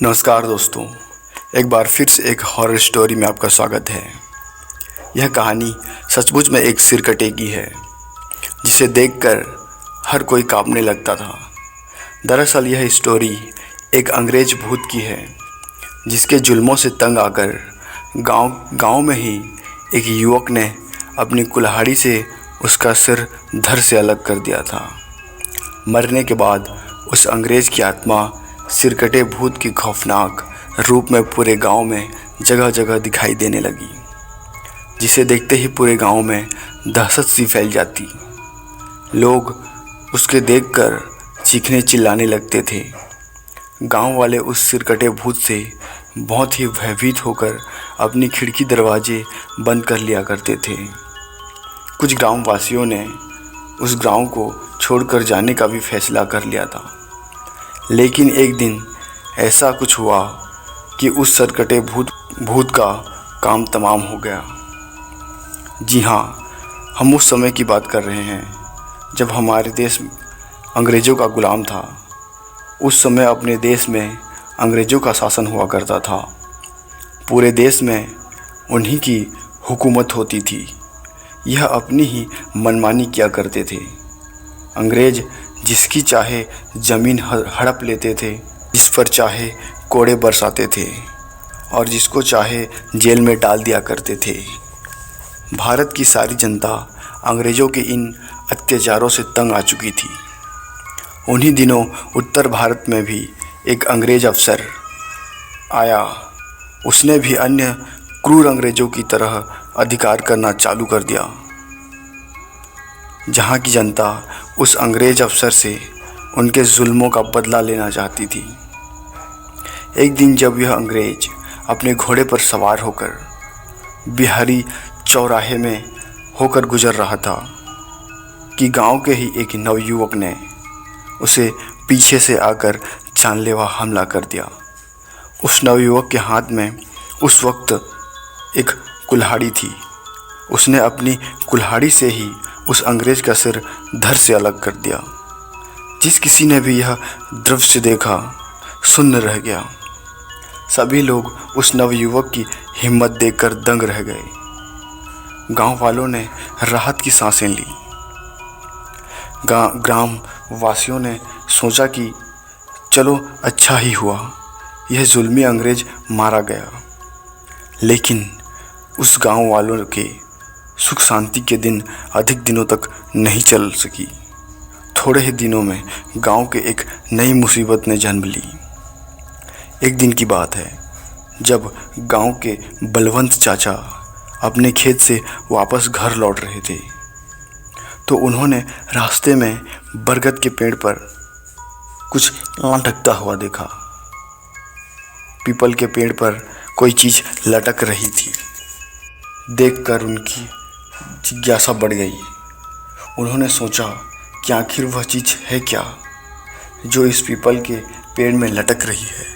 नमस्कार दोस्तों, एक बार फिर से एक हॉरर स्टोरी में आपका स्वागत है। यह कहानी सचमुच में एक सिरकटे की है जिसे देखकर हर कोई कांपने लगता था। दरअसल यह स्टोरी एक अंग्रेज भूत की है जिसके जुल्मों से तंग आकर गांव में ही एक युवक ने अपनी कुल्हाड़ी से उसका सिर धड़ से अलग कर दिया था। मरने के बाद उस अंग्रेज की आत्मा सिरकटे भूत की खौफनाक रूप में पूरे गांव में जगह जगह दिखाई देने लगी, जिसे देखते ही पूरे गांव में दहशत सी फैल जाती। लोग उसके देखकर चीखने चिल्लाने लगते थे। गांव वाले उस सिरकटे भूत से बहुत ही भयभीत होकर अपनी खिड़की दरवाजे बंद कर लिया करते थे। कुछ ग्रामवासियों ने उस गांव को छोड़कर जाने का भी फैसला कर लिया था। लेकिन एक दिन ऐसा कुछ हुआ कि उस सिरकटे भूत का काम तमाम हो गया। जी हाँ, हम उस समय की बात कर रहे हैं जब हमारे देश अंग्रेज़ों का गुलाम था। उस समय अपने देश में अंग्रेज़ों का शासन हुआ करता था। पूरे देश में उन्हीं की हुकूमत होती थी। यह अपनी ही मनमानी किया करते थे। अंग्रेज़ जिसकी चाहे ज़मीन हड़प लेते थे, जिस पर चाहे कोड़े बरसाते थे और जिसको चाहे जेल में डाल दिया करते थे। भारत की सारी जनता अंग्रेज़ों के इन अत्याचारों से तंग आ चुकी थी। उन्हीं दिनों उत्तर भारत में भी एक अंग्रेज़ अफसर आया। उसने भी अन्य क्रूर अंग्रेज़ों की तरह अधिकार करना चालू कर दिया। जहाँ की जनता उस अंग्रेज़ अफसर से उनके जुल्मों का बदला लेना चाहती थी। एक दिन जब यह अंग्रेज़ अपने घोड़े पर सवार होकर बिहारी चौराहे में होकर गुजर रहा था कि गांव के ही एक नवयुवक ने उसे पीछे से आकर जानलेवा हमला कर दिया। उस नवयुवक के हाथ में उस वक्त एक कुल्हाड़ी थी। उसने अपनी कुल्हाड़ी से ही उस अंग्रेज़ का सिर धड़ से अलग कर दिया। जिस किसी ने भी यह दृश्य देखा सुन्न रह गया। सभी लोग उस नवयुवक की हिम्मत देखकर दंग रह गए। गांव वालों ने राहत की सांसें ली। ग्राम वासियों ने सोचा कि चलो अच्छा ही हुआ, यह जुल्मी अंग्रेज़ मारा गया। लेकिन उस गांव वालों के सुख शांति के दिन अधिक दिनों तक नहीं चल सकी। थोड़े ही दिनों में गांव के एक नई मुसीबत ने जन्म ली। एक दिन की बात है जब गांव के बलवंत चाचा अपने खेत से वापस घर लौट रहे थे, तो उन्होंने रास्ते में बरगद के पेड़ पर कुछ लटकता हुआ देखा। पीपल के पेड़ पर कोई चीज़ लटक रही थी। देखकर उनकी जिज्ञासा बढ़ गई। उन्होंने सोचा कि आखिर वह चीज़ है क्या जो इस पीपल के पेड़ में लटक रही है।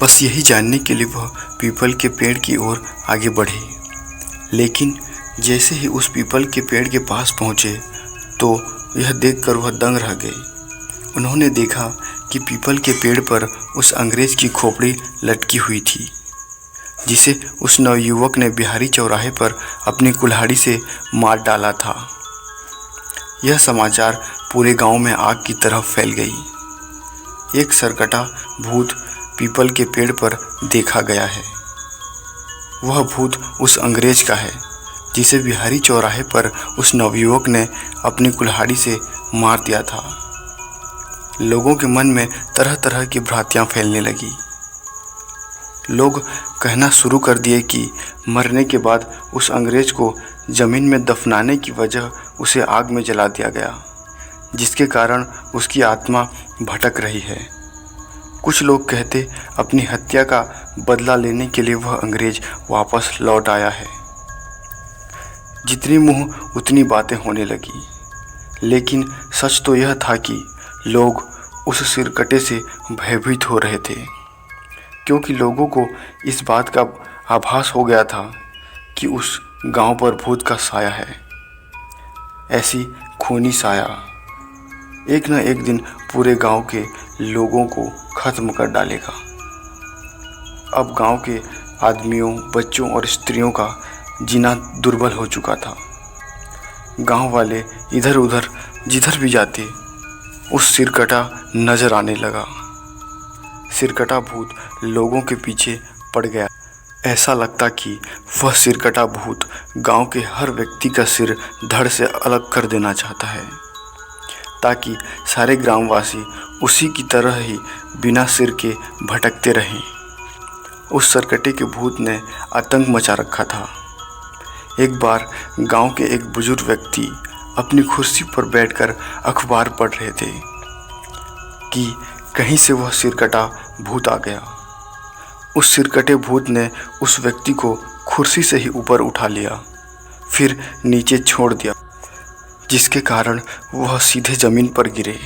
बस यही जानने के लिए वह पीपल के पेड़ की ओर आगे बढ़े। लेकिन जैसे ही उस पीपल के पेड़ के पास पहुँचे तो यह देखकर वह दंग रह गए। उन्होंने देखा कि पीपल के पेड़ पर उस अंग्रेज़ की खोपड़ी लटकी हुई थी, जिसे उस नवयुवक ने बिहारी चौराहे पर अपनी कुल्हाड़ी से मार डाला था। यह समाचार पूरे गांव में आग की तरह फैल गई। एक सिरकटा भूत पीपल के पेड़ पर देखा गया है। वह भूत उस अंग्रेज़ का है जिसे बिहारी चौराहे पर उस नवयुवक ने अपनी कुल्हाड़ी से मार दिया था। लोगों के मन में तरह तरह की भ्रांतियाँ फैलने लगी। लोग कहना शुरू कर दिए कि मरने के बाद उस अंग्रेज़ को ज़मीन में दफनाने की वजह उसे आग में जला दिया गया, जिसके कारण उसकी आत्मा भटक रही है। कुछ लोग कहते अपनी हत्या का बदला लेने के लिए वह अंग्रेज़ वापस लौट आया है। जितनी मुँह उतनी बातें होने लगी। लेकिन सच तो यह था कि लोग उस सिरकटे से भयभीत हो रहे थे, क्योंकि लोगों को इस बात का आभास हो गया था कि उस गांव पर भूत का साया है। ऐसी खूनी साया एक न एक दिन पूरे गांव के लोगों को खत्म कर डालेगा। अब गांव के आदमियों, बच्चों और स्त्रियों का जीना दुर्बल हो चुका था। गांव वाले इधर उधर जिधर भी जाते उस सिरकटा नजर आने लगा। सिरकटा भूत लोगों के पीछे पड़ गया। ऐसा लगता कि वह सिरकटा भूत गांव के हर व्यक्ति का सिर धड़ से अलग कर देना चाहता है, ताकि सारे ग्रामवासी उसी की तरह ही बिना सिर के भटकते रहें। उस सिरकटे के भूत ने आतंक मचा रखा था। एक बार गांव के एक बुजुर्ग व्यक्ति अपनी कुर्सी पर बैठकर अखबार पढ़ रहे थे कि कहीं से वह सिरकटा भूत आ गया। उस सिरकटे भूत ने उस व्यक्ति को कुर्सी से ही ऊपर उठा लिया, फिर नीचे छोड़ दिया, जिसके कारण वह सीधे ज़मीन पर गिरे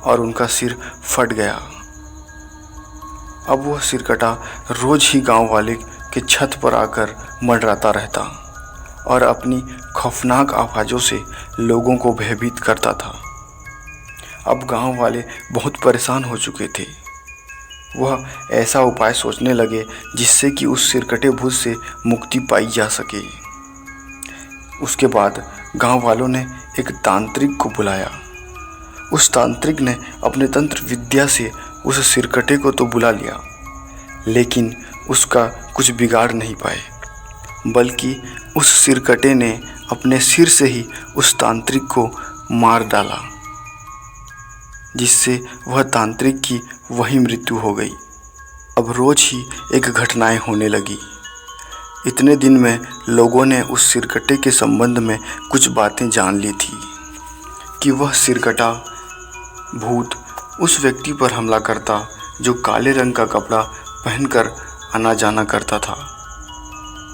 और उनका सिर फट गया। अब वह सिरकटा रोज ही गांव वाले के छत पर आकर मंडराता रहता और अपनी खौफनाक आवाज़ों से लोगों को भयभीत करता था। अब गांव वाले बहुत परेशान हो चुके थे। वह ऐसा उपाय सोचने लगे जिससे कि उस सिरकटे भूत से मुक्ति पाई जा सके। उसके बाद गांव वालों ने एक तांत्रिक को बुलाया। उस तांत्रिक ने अपने तंत्र विद्या से उस सिरकटे को तो बुला लिया, लेकिन उसका कुछ बिगाड़ नहीं पाए, बल्कि उस सिरकटे ने अपने सिर से ही उस तांत्रिक को मार डाला, जिससे वह तांत्रिक की वही मृत्यु हो गई। अब रोज ही एक घटनाएं होने लगी। इतने दिन में लोगों ने उस सिरकटे के संबंध में कुछ बातें जान ली थी कि वह सिरकटा भूत उस व्यक्ति पर हमला करता जो काले रंग का कपड़ा पहनकर आना जाना करता था।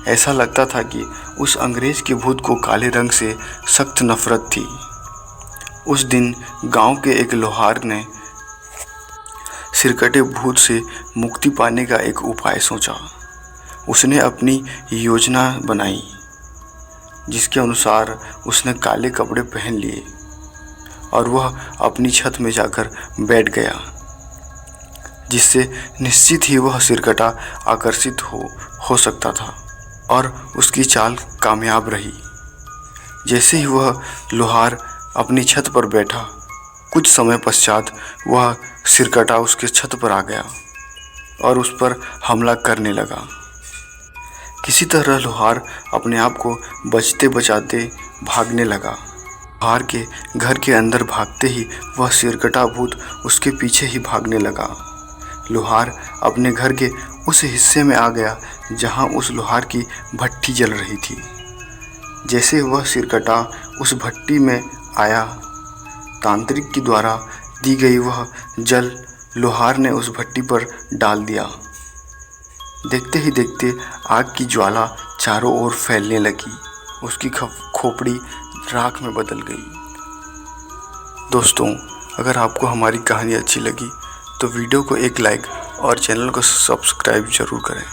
ऐसा लगता था कि उस अंग्रेज के भूत को काले रंग से सख्त नफरत थी। उस दिन गांव के एक लोहार ने सिरकटे भूत से मुक्ति पाने का एक उपाय सोचा। उसने अपनी योजना बनाई, जिसके अनुसार उसने काले कपड़े पहन लिए और वह अपनी छत में जाकर बैठ गया, जिससे निश्चित ही वह सिरकटा आकर्षित हो सकता था और उसकी चाल कामयाब रही। जैसे ही वह लोहार अपनी छत पर बैठा, कुछ समय पश्चात वह सिरकटा उसके छत पर आ गया और उस पर हमला करने लगा। किसी तरह लोहार अपने आप को बचते बचाते भागने लगा। लोहार के घर के अंदर भागते ही वह सिरकटा भूत उसके पीछे ही भागने लगा। लोहार अपने घर के उस हिस्से में आ गया जहां उस लोहार की भट्ठी जल रही थी। जैसे वह सिरकटा उस भट्टी में आया, तांत्रिक के द्वारा दी गई वह जल लोहार ने उस भट्टी पर डाल दिया। देखते ही देखते आग की ज्वाला चारों ओर फैलने लगी। उसकी खोपड़ी राख में बदल गई। दोस्तों, अगर आपको हमारी कहानी अच्छी लगी तो वीडियो को एक लाइक और चैनल को सब्सक्राइब जरूर करें।